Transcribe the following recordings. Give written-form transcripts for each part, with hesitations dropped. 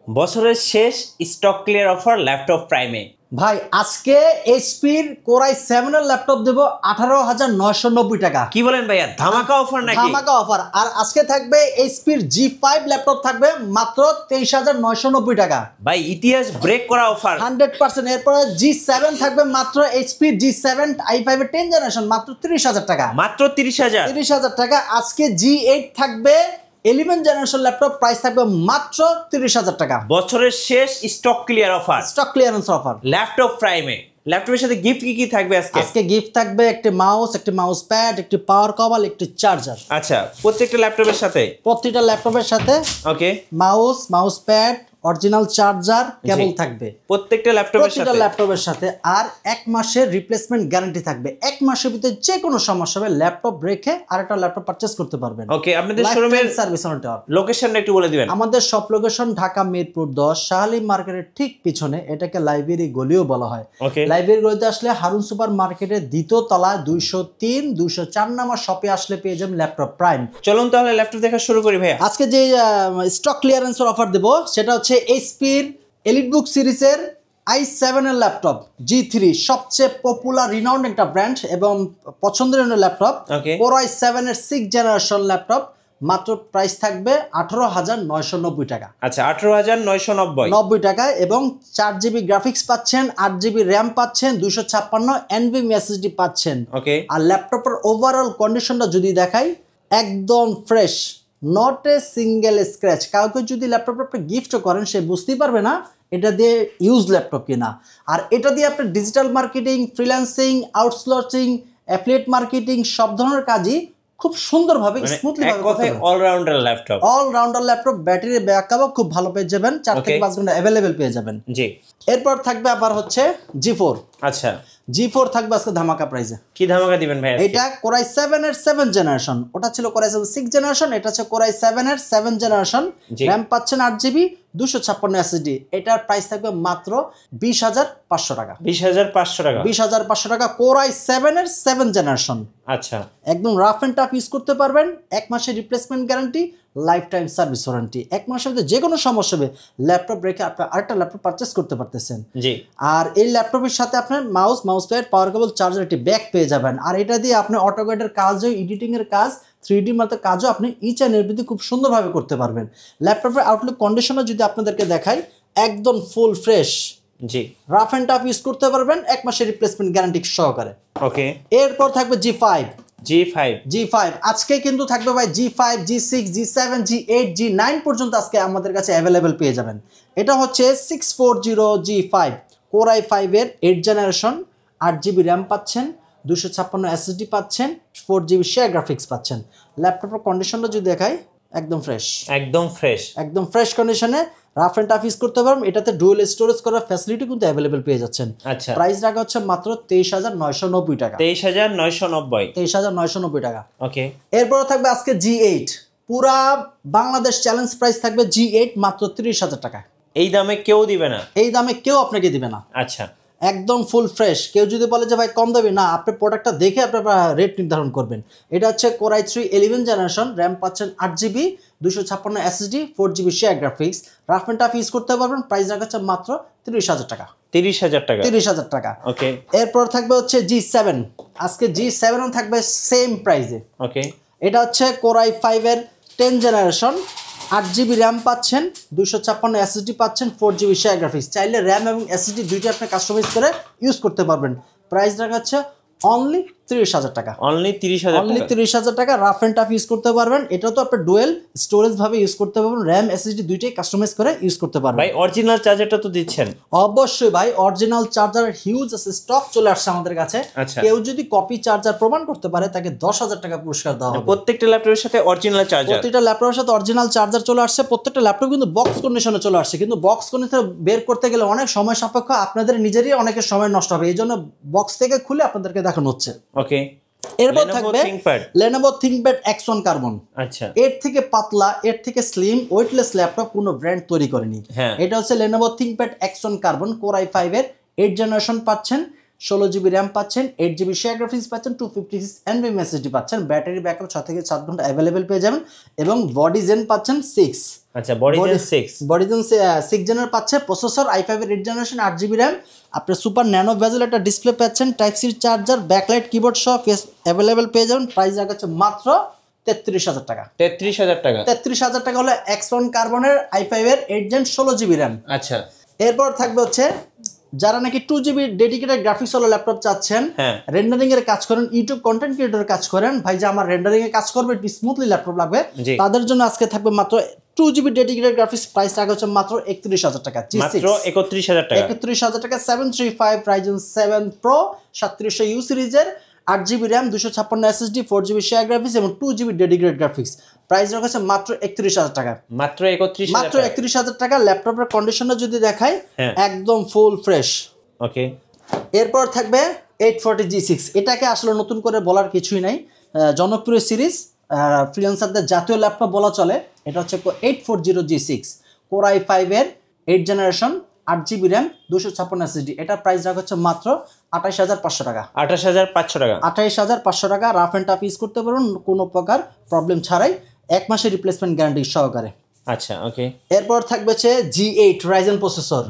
বছরের শেষ stock clear offer laptop প্রাইমে। ভাই আজকে এইচপির কোরাই 7 এর ল্যাপটপ দেব 18,990 টাকা। কি বলেন ভাইয়া, ধামাকা অফার নাকি? ধামাকা অফার। আর আজকে থাকবে এইচপির G5 ল্যাপটপ থাকবে মাত্র 23,990 টাকা। ভাই ইতিহাস ব্রেক করা অফার 100%। এরপরে G7 থাকবে মাত্র এইচপির G7 i5 এর 10 জেনারেশন মাত্র 30,000 টাকা। মাত্র 30,000 30,000 টাকা। আজকে G8 থাকবে 11 জেনারেশন ল্যাপটপ, প্রাইস থাকবে মাত্র 30,000 টাকা। বছরের শেষ stock clear offer, stock clearance offer laptop প্রাইমে। ল্যাপটপের সাথে গিফট কি থাকবে আজকে? আজকে গিফট থাকবে একটি মাউস, একটি মাউস প্যাড, একটি পাওয়ার কেবল, একটি চার্জার। আচ্ছা, প্রত্যেকটা ল্যাপটপের সাথে? প্রত্যেকটা ল্যাপটপের সাথে okay mouse, mouse pad, original charger, cable থাকবে প্রত্যেকটা ল্যাপটপের সাথে। আর 1 মাসের রিপ্লেসমেন্ট গ্যারান্টি থাকবে। 1 মাসের ভিতরে যে কোনো সমস্যা হবে ল্যাপটপ রেখে আরেকটা ল্যাপটপ পারচেজ করতে পারবেন। ওকে, আপনাদের শোরুমের সার্ভিস অন টপ। লোকেশনটা একটু বলে দিবেন। আমাদের সব লোকেশন ঢাকা মিরপুর 10 শাহালি মার্কেটের ঠিক পিছনে। এটাকে লাইব্রেরি গলিও বলা হয়। লাইব্রেরি গলিতে আসলে হারুন সুপার মার্কেটের দ্বিতীয় তলায় 203 204 নম্বর শপে আসলে পেয়ে যাবেন ল্যাপটপ প্রাইম। চলুন তাহলে ল্যাপটপ দেখা শুরু করি ভাইয়া। আজকে যে স্টক ক্লিয়ারেন্সের অফার দেব সেটা হচ্ছে এইচপির এলিটবুক সিরিজের i7 এর ল্যাপটপ G3, সবচেয়ে পপুলার রিনাউন্ড একটা ব্র্যান্ড এবং পছন্দের ল্যাপটপ। কোরাই 7 এর 6 জেনারেশন ল্যাপটপ, মাত্র প্রাইস থাকবে 18,990 টাকা। আচ্ছা, 18,990 টাকা। এবং 4GB গ্রাফিক্স পাচ্ছেন, 8GB র্যাম পাচ্ছেন, 256 NVMe SSD পাচ্ছেন। আর ল্যাপটপের ওভারঅল কন্ডিশনটা যদি দেখাই, একদম fresh, not a single scratch. কাউকে যদি ল্যাপটপটা গিফট করেন সে বুঝতেই পারবে না এটা দিয়ে ইউজ ল্যাপটপ কিনা। আর এটা দিয়ে আপনি digital marketing, freelancing, outsourcing, affiliate marketing সব ধরনের কাজই খুব সুন্দরভাবে স্মুথলি ভাবে অলরাউন্ডার ল্যাপটপ। ব্যাটারি ব্যাকআপও খুব ভালো পেয়ে যাবেন, 4 থেকে 5 ঘন্টা অ্যাভেলেবেল পেয়ে যাবেন। জি। এরপর থাকবে আবার হচ্ছে G4। আচ্ছা, G4 থাকবে আজকে ধামাকা প্রাইসে। কি ধামাকা দিবেন ভাই? এটা কোরাই 7 এর 7 জেনারেশন, ওটা ছিল কোরাই 7 6 জেনারেশন, এটা হচ্ছে কোরাই 7 এর 7 জেনারেশন। র‍্যাম পাচ্ছেন 8GB, 256 SSD। এটার প্রাইস থাকবে মাত্র 20,500 টাকা। 20,500 টাকা। 20,500 টাকা। কোরাই 7 এর 7 জেনারেশন। আচ্ছা, একদম রাফ এন্ড টাফ ইউজ করতে পারবেন। 1 মাসের replacement guarantee, life time service warranty. 1 মাসের মধ্যে যে কোনো সমস্যা হবে ল্যাপটপ রেখে আপনি আরেকটা ল্যাপটপ পারচেস করতে পারতেছেন। জি। আর এই ল্যাপটপের সাথে আপনার মাউস, মাউস প্যাড, পাওয়ার কেবল, চার্জার, একটি ব্যাগ পেয়ে যাবেন। আর এটা দিয়ে আপনি অটোক্যাডের কাজও, এডিটিং এর কাজ, 3D মতো কাজও আপনি ইচ অ্যান্ড এভরিথিং খুব সুন্দরভাবে করতে পারবেন। ল্যাপটপের আউটলুক কন্ডিশনও যদি আপনাদেরকে দেখাই, একদম ফুল ফ্রেশ। জি। রাফ এন্ড টাফ ইউজ করতে পারবেন 1 মাসের রিপ্লেসমেন্ট গ্যারান্টি সহকারে। ওকে। এরপর থাকবে G5। আজকে কিন্তু থাকবে ভাই G5, G6, G7, G8, G9 পর্যন্ত আজকে আমাদের কাছে অ্যাভেলেবেল পেয়ে যাবেন। এটা হচ্ছে 640 G5 কোরাই 5 এর 8 জেনারেশন, 8GB র্যাম পাচ্ছেন, 256 SSD পাচ্ছেন, 4GB শেয়ার গ্রাফিক্স পাচ্ছেন। ল্যাপটপের কন্ডিশনটা যদি দেখাই, একদম ফ্রেশ কন্ডিশনে রাফ এন্ড টাফ ইউজ করতে পারবেন। এটাতে ডুয়াল স্টোরেজ করার ফ্যাসিলিটি কিন্তু অ্যাভেলেবেল পেয়ে যাচ্ছেন। আচ্ছা, প্রাইস রাখা হচ্ছে মাত্র 23,990 টাকা। 23,990 টাকা। ওকে। এরপর থাকবে আজকে G8। পুরা বাংলাদেশ চ্যালেঞ্জ প্রাইস থাকবে G8 মাত্র 30,000 টাকা। এই দামে কেউ দিবে না? এই দামে কেউ আপনাকে দিবে না। আচ্ছা, একদম ফুল ফ্রেশ। কেউ যদি বলে যে ভাই কম দামি, না, আপনি প্রোডাক্টটা দেখে আপনারা রেট নির্ধারণ করবেন। এটা হচ্ছে কোরাই 3 11 জেনারেশন, র্যাম পাচ্ছেন 8GB, 256 SSD, 4GB share graphics. Rough and tough use করতে পারবেন। প্রাইস রাখা হচ্ছে মাত্র 30,000 টাকা। 30,000 টাকা। ওকে। এরপর থাকবে হচ্ছে G7। আজকে G7 থাকবে সেম প্রাইসে। ওকে। এটা হচ্ছে কোরাই 5 এর 10 জেনারেশন, 8GB র্যাম পাচ্ছেন, 256 SSD পাচ্ছেন, 4GB শেয়ার গ্রাফিক্স। চাইলে র্যাম এবং SSD দুইটা আপনি কাস্টমাইজ করে ইউজ করতে পারবেন। প্রাইস রাখা হচ্ছে অনলি 30,000 টাকা। অনলি 30,000 টাকা। রাফ এন্ড টাফ ইউজ করতে পারবেন। এটা তো আপনি ডুয়েল স্টোরেজ ভাবে ইউজ করতে পারবেন, র্যাম SSD দুইটাই কাস্টমাইজ করে ইউজ করতে পারবেন। ভাই অরিজিনাল চার্জারটা তো দিচ্ছেন? অবশ্যই ভাই, অরিজিনাল চার্জার হিউজ আছে, স্টক চলে আসছে আমাদের কাছে। কেউ যদি কপি চার্জার প্রমাণ করতে পারে তাকে 10,000 টাকা পুরস্কার দেওয়া হবে। প্রত্যেকটা ল্যাপটপের সাথে অরিজিনাল চার্জার, প্রত্যেকটা ল্যাপটপের সাথে অরিজিনাল চার্জার চলে আসছে। প্রত্যেকটা ল্যাপটপ কিন্তু বক্স কন্ডিশনে চলে আসছে, কিন্তু বক্স কন্ডিশনে বের করতে গেলে অনেক সময় সাপেক্ষ, আপনাদের নিজেরই অনেকের সময় নষ্ট হবে। এই জন্য বক্স থেকে খুলে আপনাদেরকে দেখানো হচ্ছে। ওকে। এরপর থাকবে Lenovo ThinkPad X1 কার্বন। আচ্ছা, এর থেকে পাতলা, এর থেকে স্লিম, ওয়েটলেস ল্যাপটপ কোনো ব্র্যান্ড তৈরি করেনি। এটা হচ্ছে Lenovo ThinkPad X1 carbon, core i 5 এর 8 জেনারেশন পাচ্ছেন, 16GB র্যাম পাচ্ছেন, 8GB শেয়ার গ্রাফিক্স পাচ্ছেন, 256 NVMe SSD পাচ্ছেন, ব্যাটারি ব্যাকআপ 6 থেকে 7 ঘন্টা অ্যাভেলেবেল পেয়ে যাবেন এবং বডি জেন পাচ্ছেন 6। আচ্ছা, বডি জেন 6, বডি জেন 6 জেনের পাচ্ছে। প্রসেসর i5 এর 8 জেনারেশন, 8GB র্যাম, আপনার সুপার ন্যানো বেজেল একটা ডিসপ্লে পাচ্ছেন, type C charger, backlight keyboard সহ অ্যাভেলেবেল পেয়ে যাবেন। প্রাইস রাখা হচ্ছে মাত্র 33,000 টাকা। 33,000 টাকা। 33,000 টাকা হলো X1 কার্বনের i5 এর 8 জেন 16GB র্যাম। আচ্ছা, এরপর থাকবে হচ্ছে যারা নাকি 2GB ডেডিকেটেড গ্রাফিক্স হলো ল্যাপটপ চাচ্ছেন, রেন্ডারিং এর কাজ করেন, ইউটিউব কন্টেন্ট ক্রিয়েটর কাজ করেন, ভাই যে আমার রেন্ডারিং এর কাজ করবে একটু স্মুথলি ল্যাপটপ লাগবে, তাদের জন্য আজকে থাকবে মাত্র 2GB ডেডিকেটেড গ্রাফিক্স। প্রাইস রাখা হচ্ছে মাত্র 31,000 টাকা। মাত্র 31,000 টাকা। 31,000 টাকা। 735 Ryzen 7 Pro 3700U সিরিজের 8GB RAM, 256 SSD, 4GB share graphics এবং 2GB ডেডিকেটেড গ্রাফিক্স। প্রাইস রাখা হচ্ছে মাত্র 31,000 টাকা। মাত্র 31,000 মাত্র 31,000 টাকা। ল্যাপটপের কন্ডিশনটা যদি দেখাই একদম ফুল ফ্রেশ। ওকে। এরপর থাকবে 840G6। এটাকে আসলে নতুন করে বলার কিছুই নাই, জনপ্রিয় সিরিজ, ফ্রিল্যান্সারদের জাতীয় ল্যাপটপ বলা চলে। এটা হচ্ছে 840G6 Core i5 এর 8 জেনারেশন, 8GB র্যাম, 256 SSD। এটা প্রাইস রাখা হচ্ছে মাত্র 28,500 টাকা। 28,500 টাকা। 28,500 টাকা। রাফ অ্যান্ড টাফ ইউজ করতে পারবেন কোনো প্রকার প্রবলেম ছাড়াই, 1 মাসের রিপ্লেসমেন্ট গ্যারান্টি সহকারে। আচ্ছা, ওকে। এরপর থাকবে হচ্ছে G8 Ryzen প্রসেসর।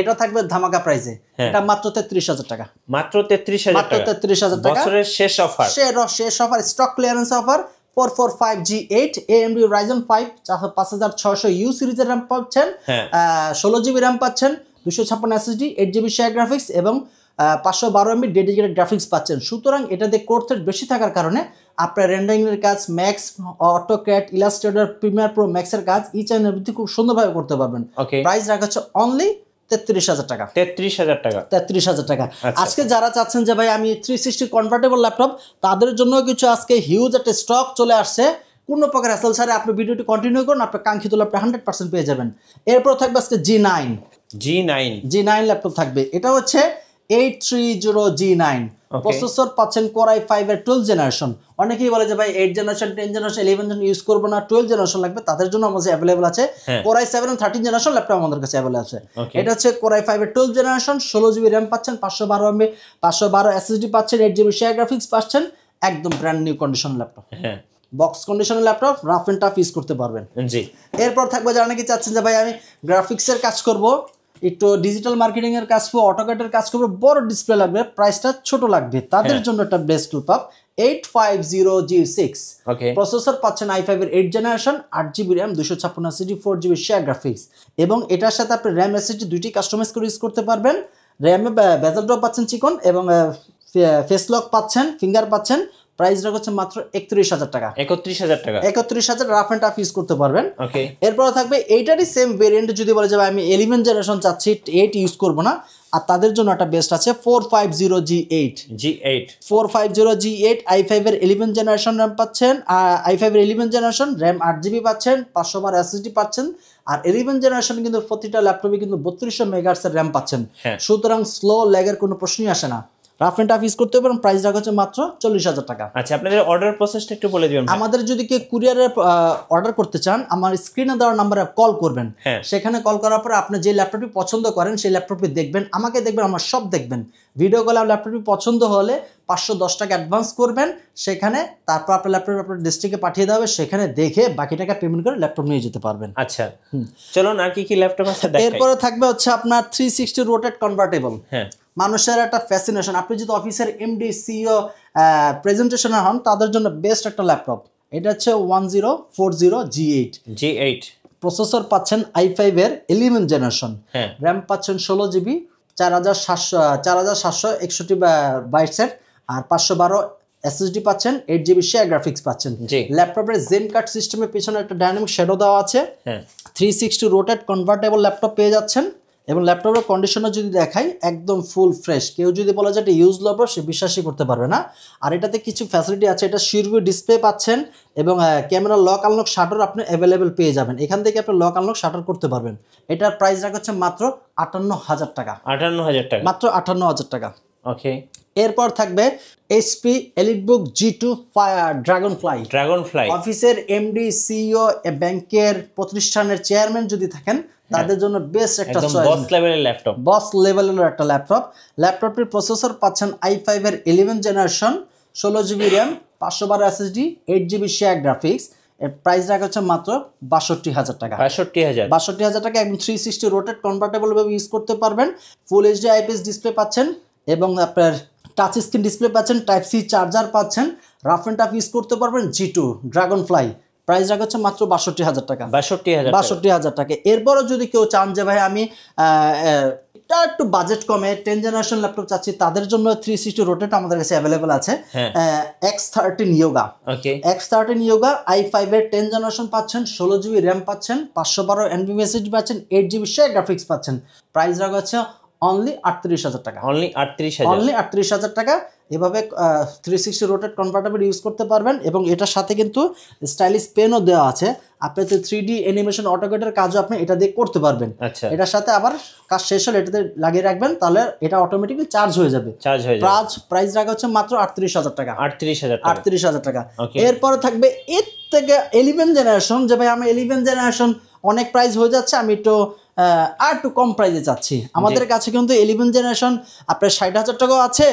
এটা থাকবে ধামাকা প্রাইসে। এটা মাত্র 33,000 টাকা। মাত্র 33,000 টাকা। মাত্র 33,000 টাকা। বছরের শেষ অফার। শেষ offer, stock clearance offer. 445G8 AMD Ryzen 5 5600U সিরিজের র্যাম পাচ্ছেন, 16GB র্যাম পাচ্ছেন, 256 SSD, 8GB শেয়ার গ্রাফিক্স এবং 512MB ডেডিকেটেড গ্রাফিক্স পাচ্ছেন। সুতরাং এটাতে কোর থ্রেড বেশি থাকার কারণে আপনার রেন্ডারিং এর কাজ, max, AutoCAD, Illustrator, Premiere Pro ম্যাক্সের কাজ ইচ অ্যান্ড এভরিথিং খুব সুন্দরভাবে করতে পারবেন। প্রাইস রাখা হচ্ছে অনলি 33,000 টাকা। 33,000 টাকা। 33,000 টাকা। আজকে যারা চাচ্ছেন যে ভাই আমি 360 কনভার্টেবল ল্যাপটপ, তাদের জন্য কিছু আজকে হিউজ একটা স্টক চলে আসছে। কোনো প্রকার হ্যাসেল ছাড়া আপনি ভিডিওটি কন্টিনিউ করুন, আপনার কাঙ্ক্ষিত ল্যাপটপ 100% পেয়ে যাবেন। এরপর থাকবে আজকে G9 ল্যাপটপ থাকবে। এটা হচ্ছে 830G9 প্রসেসর পাচ্ছেন Core i5 এর 12 জেনারেশন। অনেকেই বলে যে ভাই 8 জেনারেশন, 10 জেনারেশন, 11 জেনারেশন ইউজ করবো না, 12 জেনারেশন লাগবে, তাদের জন্য আমাদের অ্যাভেলেবল আছে Core i7 এবং 13 জেনারেশন ল্যাপটপ আমাদের কাছে অ্যাভেলেবল আছে। এটা হচ্ছে Core i5 এর 12 জেনারেশন, 16GB র্যাম পাচ্ছেন, 512MB 512 SSD পাচ্ছেন, 8GB শেয়ার গ্রাফিক্স পাচ্ছেন, একদম brand new condition laptop, box কন্ডিশনের laptop, rough and tough use করতে পারবেন। এরপর থাকবে যারা নাকি চাচ্ছেন যে ভাই আমি গ্রাফিক্সের কাজ করব, একটু ডিজিটাল মার্কেটিং এর কাজ করবো, অটোক্যাডের কাজ করবো, বড় ডিসপ্লে লাগবে, প্রাইসটা ছোট লাগবে, তাদের জন্য একটা বেস্ট ল্যাপটপ 850G6 প্রসেসর পাচ্ছেন i5 এর 8 generation, 8GB RAM, 256 SSD, 4GB share graphics এবং এটার সাথে আপনি র্যাম SSD দুইটি কাস্টমাইজ করে ইউজ করতে পারবেন। র্যামে বেজেল ড্রপ পাচ্ছেন চিকন এবং ফেস লক পাচ্ছেন, ফিঙ্গার পাচ্ছেন। প্রাইস রাখা হচ্ছে মাত্র 31,000 টাকা। 31,000 রাফ এন্ড টাফ ইউজ করতে পারবেন। এরপর থাকবে এইটারই সেম ভেরিয়েন্ট যদি বলে যে আমি 11 জেনারেশন চাচ্ছি, 8 ইউজ করব না, আর তাদের জন্য একটা বেস্ট আছে 450G8 450G8 i5 এর 11 জেনারেশন র্যাম পাচ্ছেন, i5 এর 11 জেনারেশন র্যাম 8GB পাচ্ছেন, 512 SSD পাচ্ছেন, আর 11 জেনারেশন কিন্তু প্রতিটা ল্যাপটপে কিন্তু 3200 মেগাহার্টজ এর র্যাম পাচ্ছেন। সুতরাং স্লো ল্যাগের কোনো প্রশ্নই আসে না, রাফ এন্ড টাফ ইউজ করতে পারেন। প্রাইস রাখা হচ্ছে মাত্র 40,000 টাকা। আচ্ছা, আপনাদের অর্ডার প্রসেসটা একটু বলে দিবেন। আমাদের যদি কেউ কুরিয়ারে অর্ডার করতে চান, আমার স্ক্রিনে দেওয়া নম্বরে কল করবেন। সেখানে কল করার পর আপনি যে ল্যাপটপটি পছন্দ করেন সেই ল্যাপটপটি দেখবেন, আমাকে দেখবেন, আমার সব দেখবেন। ভিডিও কলে ল্যাপটপটি পছন্দ হলে 510 টাকা অ্যাডভান্স করবেন, সেখানে তারপর আপনার ল্যাপটপ আপনার ডিস্ট্রিক্টে পাঠিয়ে দেওয়া হবে, সেখানে দেখে বাকি টাকা পেমেন্ট করে ল্যাপটপ নিয়ে যেতে পারবেন। আচ্ছা, চলুন আর কি ল্যাপটপ আছে দেখাই। এরপরে থাকবে হচ্ছে আপনার 360 রোটেট কনভার্টেবল। মানুষের একটা ফ্যাসিনেশন, আপনি যদি অফিসের এমডি সিইও প্রেজেন্টেশনে হন, তাদের জন্য বেস্ট একটা ল্যাপটপ। এটা হচ্ছে 1040G8 প্রসেসর পাচ্ছেন i5 এর 11 জেনারেশন, র্যাম পাচ্ছেন 16GB, 4761 আর 512 SSD পাচ্ছেন, 8GB শেয়ার গ্রাফিক্স পাচ্ছেন। ল্যাপটপের জেন কাট সিস্টেমের পিছনে একটা ডাইনামিক শ্যাডো দেওয়া আছে। 360 রোটেট কনভার্টেবল ল্যাপটপ পেয়ে যাচ্ছেন এবং ল্যাপটপের কন্ডিশনটা যদি দেখাই একদম ফুল ফ্রেশ। কেউ যদি বলে যে এটা ইউজ ল্যাপটপ, সে বিশ্বাসই করতে পারবে না। আর এটাতে কিছু ফ্যাসিলিটি আছে, এটা শিরভিউ ডিসপ্লে পাচ্ছেন এবং ক্যামেরা লক আনলক শাটার আপনি অ্যাভেলেবেল পেয়ে যাবেন। এখান থেকে আপনি লক আনলক শাটার করতে পারবেন। এটার প্রাইস রাখা হচ্ছে মাত্র 58,000 টাকা। 58,000 টাকা, মাত্র 58,000 টাকা। ওকে। এরপর থাকবে এইচপি এলিটবুক G2 ড্রাগনফ্লাই। অফিসের এমডি, সিইও, ব্যাংকের প্রতিষ্ঠানের চেয়ারম্যান যদি থাকেন তাদের জন্য বেস্ট একটা চয়েস, বস লেভেলের ল্যাপটপ, বস লেভেলের একটা ল্যাপটপ। ল্যাপটপটির প্রসেসর পাচ্ছেন i5 এর 11 generation, 16GB RAM, 512 SSD, 8GB share graphics. এর প্রাইস রাখা হচ্ছে মাত্র 62,000 টাকা। 62,000 টাকা এবং 360 রোটেট কনভার্টেবল ভাবে ইউজ করতে পারবেন। ফুল এইচডি আইপিএস ডিসপ্লে পাচ্ছেন এবং আপনার টাচ স্ক্রিন ডিসপ্লে পাচ্ছেন, টাইপ সি চার্জার পাচ্ছেন, রাফ এন্ড টাফ ইউজ করতে পারবেন। G2 ড্রাগনফ্লাই প্রাইস রাখা হচ্ছে মাত্র 62,000 টাকা। 62,000 টাকা। এরপরও যদি কেউ চান যে ভাই আমি এটা একটু বাজেট কমে 10 জেনারেশন ল্যাপটপ চাচ্ছি, তাদের জন্য 360 রোটেট আমাদের কাছে অ্যাভেলেবল আছে। X13 Yoga, X13 Yoga i5 এর 10 জেনারেশন পাচ্ছেন, 16GB র্যাম পাচ্ছেন, 512 NVMe SSD পাচ্ছেন, 8GB শেয়ার গ্রাফিক্স পাচ্ছেন। প্রাইস রাখা হচ্ছে অনলি 38,000 টাকা। অনলি 38,000 টাকা। এভাবে 360 রোটেট কনভার্টেবল ইউজ করতে পারবেন এবং এটার সাথে কিন্তু স্টাইলিশ পেনও দেওয়া আছে। আপনি তো 3D অ্যানিমেশন অটোকেটের কাজও আপনি এটা দিয়ে করতে পারবেন। এটার সাথে আবার কাজ শেষ হলে এটাতে লাগিয়ে রাখবেন, তাহলে এটা অটোমেটিক্যালি চার্জ হয়ে যাবে। প্রাইস রাখা হচ্ছে মাত্র 38,000 টাকা। 38,000 টাকা। এরপরে থাকবে এর থেকে 11 জেনারেশন, যে ভাই আমি 11 জেনারেশন অনেক প্রাইস হয়ে যাচ্ছে, আমি একটু আর একটু কম প্রাইসে চাচ্ছি। আমাদের কাছে কিন্তু 11 জেনারেশন আপনার 60,000 টাকাও আছে,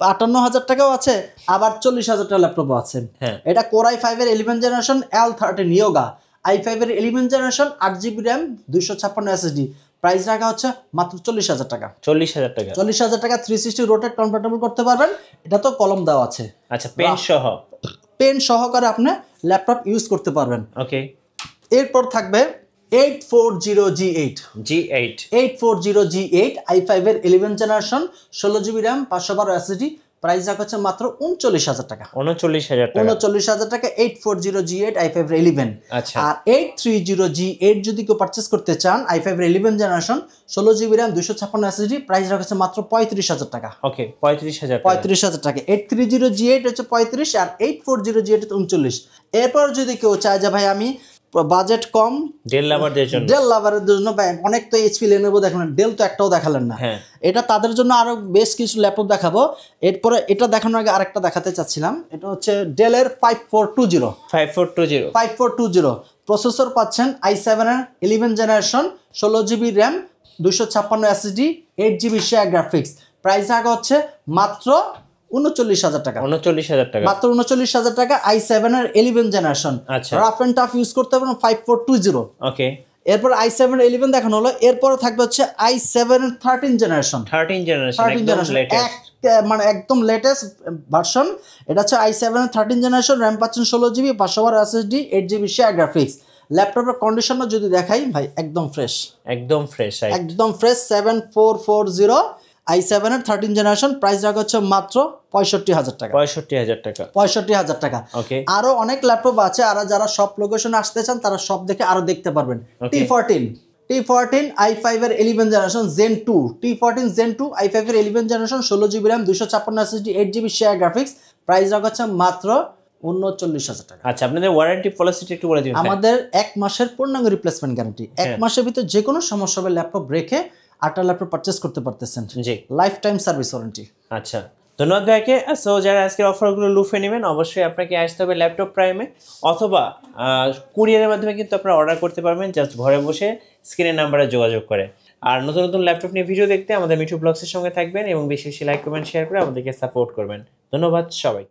58,000 টাকাও আছে, আবার 40,000 টাকা ল্যাপটপও আছে। এটা Core i5 এর 11 জেনারেশন L13 Yoga, i5 এর 11 generation, 8GB RAM, 256 SSD। Price রাখা হচ্ছে মাত্র 40,000 টাকা। 40,000 টাকা 360 রোটেট কনভার্টেবল করতে পারবেন। এটা তো কলম দেওয়া আছে। আচ্ছা, পেন সহকারে আপনি ল্যাপটপ ইউজ করতে পারবেন। ওকে। এরপর থাকবে 840G8 i5 এর 11 generation, 16GB RAM, 512 SSD। Price রাখা হচ্ছে মাত্র 39,000 টাকা। 39,000 টাকা 840G8 i5 এর 11। আর 830G8 যদি কেউ পারচেস করতে চান, i5 এর 11 generation, 16GB RAM, 256 SSD। Price রাখা হচ্ছে মাত্র 35,000 টাকা। ওকে, 35,000 টাকা। 830G8 হচ্ছে 35 আর 840G8 হচ্ছে 39। এরপর যদি কেউ চায় যে ভাই আমি বাজেট কম, ডেল লাভারের জন্য অনেক তো এইচপি লেনোভো দেখলেন, ডেল তো একটাও দেখালেন না, এটা তাদের জন্য আরো বেশ কিছু ল্যাপটপ দেখাবো। এরপরে এটা দেখানোর আগে আরেকটা দেখাতে চাচ্ছিলাম, এটা হচ্ছে ডেলের 5420 প্রসেসর পাচ্ছেন i7 এর 11 generation, 16GB RAM, 256 SSD, 8GB share graphics. Price আগে হচ্ছে মাত্র 39,000 টাকা। মাত্র 39,000 টাকা i7 এর 11 generation. Rough and tough use করতে পারবেন 5420। ওকে। এরপর i7 এর 11 দেখানো হলো। এরপর থাকবে হচ্ছে i7 এর 13 জেনারেশন, মানে একদম লেটেস্ট ভার্সন। এটা হচ্ছে i7 এর 13 জেনারেশন, র্যাম পাচ্ছেন 16GB, 512 SSD, 8GB share graphics. ল্যাপটপের কন্ডিশনটা যদি দেখাই ভাই, একদম ফ্রেশ 7440 i7 এর 13 জেনারেশন। প্রাইস রাখা হচ্ছে মাত্র 65,000 টাকা। 65,000 টাকা। আরো অনেক ল্যাপটপ আছে, আর যারা সব লোকেশনে আসতে চান তারা সব দেখে আরো দেখতে পারবেন। T14 i5 এর 11 generation Zen 2, T14 Zen 2 i5 এর 11 generation, 16GB RAM, 256 SSD, 8GB share graphics. Price রাখা হচ্ছে মাত্র 39,000 টাকা। আচ্ছা, আপনাদের ওয়ারেন্টি পলিসিটা একটু বলে দিন। আমাদের 1 মাসের পূর্ণাঙ্গ রিপ্লেসমেন্ট গ্যারান্টি। 1 মাসের ভিতর যে কোনো সমস্যা হবে ল্যাপটপ রেখে আরেকটা ল্যাপটপ পারচেস করতে পারতেছেন। জি, লাইফ টাইম সার্ভিস ওয়ারেন্টি। আচ্ছা, ধন্যবাদ ভাইকে। সো যারা আজকের অফারগুলো লুফে নেবেন, অবশ্যই আপনাকে আসতে হবে ল্যাপটপ প্রাইমে, অথবা কুরিয়ারের মাধ্যমে কিন্তু আপনারা অর্ডার করতে পারবেন, জাস্ট ঘরে বসে স্ক্রিনের নাম্বারে যোগাযোগ করে। আর নতুন নতুন ল্যাপটপ নিয়ে ভিডিও দেখতে আমাদের মিঠু ব্লগসের সঙ্গে থাকবেন এবং বেশি বেশি লাইক, কমেন্ট, শেয়ার করে আমাদেরকে সাপোর্ট করবেন। ধন্যবাদ সবাইকে।